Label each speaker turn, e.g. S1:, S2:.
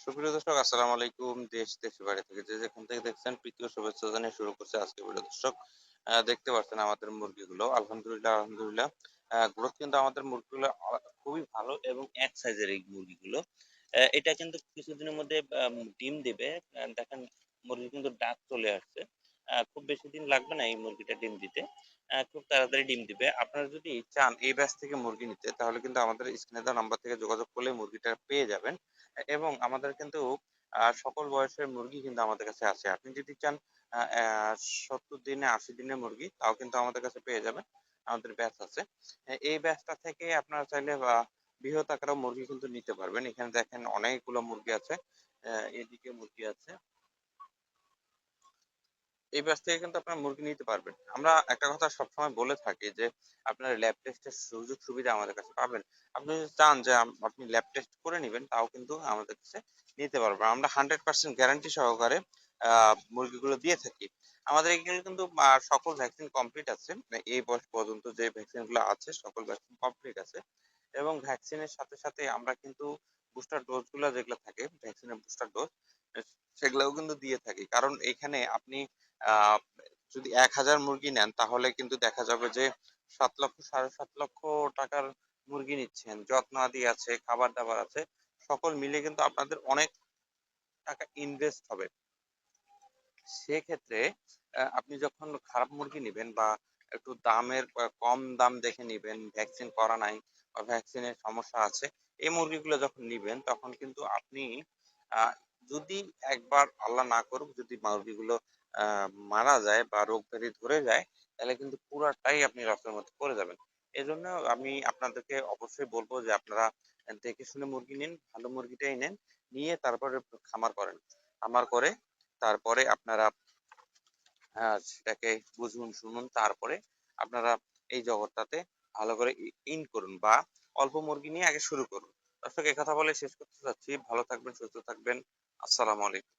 S1: সুপ্রিয় দর্শক, আসসালামু আলাইকুম। দেশের বাইরে থেকে যে যেখান থেকে দেখছেন প্রীতীয় শুভেচ্ছা জানিয়ে শুরু করছে আজকের ভিডিও। দর্শক, দেখতে পাচ্ছেন আমাদের মুরগিগুলো আলহামদুলিল্লাহ গ্রোথ কিন্তু আমাদের মুরগিগুলো খুবই ভালো এবং এক সাইজের এই মুরগিগুলো। এটা কিন্তু কিছুদিনের মধ্যে ডিম দিবে। দেখেন, মুরগি কিন্তু ডাক চলে আসছে। খুব বেশি দিন লাগবে না এই মুরগিটা ডিম দিতে। খুব তাড়াতাড়ি ডিম দিবে। আপনারা যদি চান এই ব্যাচ থেকে মুরগি নিতে, তাহলে কিন্তু আমাদের স্ক্রিনে দেওয়া নাম্বার থেকে যোগাযোগ করলে মুরগিটা পেয়ে যাবেন। এবং আমাদের কিন্তু সকল বয়সের মুরগি কিন্তু আমাদের কাছে আছে। আপনি যদি চান আ অ্যা ৭০ দিনে ৮০ দিনের মুরগি, তাও কিন্তু আমাদের কাছে পেয়ে যাবেন। আমাদের ব্যাচ আছে। এই ব্যাচটা থেকে আপনারা চাইলে বৃহৎ আকারেও মুরগি কিন্তু নিতে পারবেন। এখানে দেখেন অনেকগুলো মুরগি আছে। এদিকে মুরগি আছে। এই ব্যাচ থেকে কিন্তু আপনারা মুরগি নিতে পারবেন। আমরা একটা কথা সবসময় বলে থাকি যে, আপনার ল্যাব টেস্টের সুযোগ সুবিধা আমাদের কাছে পাবেন। আপনি যদি চান যে আপনি ল্যাব টেস্ট করে নিবেন, তাও কিন্তু আমাদের কাছে নিতে পারবেন। আমরা 100% গ্যারান্টি সহকারে আ মুরগিগুলো দিয়ে থাকি। আমাদের এখানে কিন্তু সকল ভ্যাকসিন কমপ্লিট আছে। এই বয়স পর্যন্ত যে ভ্যাকসিন গুলো আছে সকল ভ্যাকসিন কমপ্লিট আছে। এবং ভ্যাকসিনের সাথে আমরা কিন্তু বুস্টার ডোজ গুলা যেগুলো থাকে, ভ্যাকসিনের বুস্টার ডোজ সেগুলাও কিন্তু দিয়ে থাকি। কারণ এখানে আপনি আ যদি ১,০০০ মুরগি নেন, তাহলে কিন্তু দেখা যাবে যে ৭,০০,০০০ ৳৭,৫০,০০০ টাকার মুরগি নিচ্ছেন। যত্নআদি আছে, খাবার-দাবার আছে। সকল মিলিয়ে কিন্তু আপনাদের অনেক টাকা ইনভেস্ট হবে। সেক্ষেত্রে আপনি যখন খারাপ মুরগি নিবেন বা একটু দামের কম দাম দেখে নিবেন, ভ্যাকসিন করা নাই বা ভ্যাকসিনের সমস্যা আছে, এই মুরগিগুলো যখন নিবেন, তখন কিন্তু আপনি আ যদি একবার আল্লাহ না করুক, যদি মুরগিগুলো আ মারা যায় বা রোগ ব্যাধি ধরে যায়, তাহলে কিন্তু পুরাটাই আপনি লসের মধ্যে পড়ে যাবেন। এজন্য আমি আপনাদেরকে অবশ্যই বলব যে আপনারা দেখে শুনে মুরগি নিন, ভালো মুরগিটাই নেন। নিয়ে তারপরে খামার করেন। খামার করে তারপরে আপনারা সেটাকে বুঝুন, শুনুন। তারপরে আপনারা এই জগৎটাতে ভালো করে ইন করুন বা অল্প মুরগি নিয়ে আগে শুরু করুন। দর্শক, এ কথা বলে শেষ করতে চাচ্ছি। ভালো থাকবেন, সুস্থ থাকবেন। আসসালামু আলাইকুম।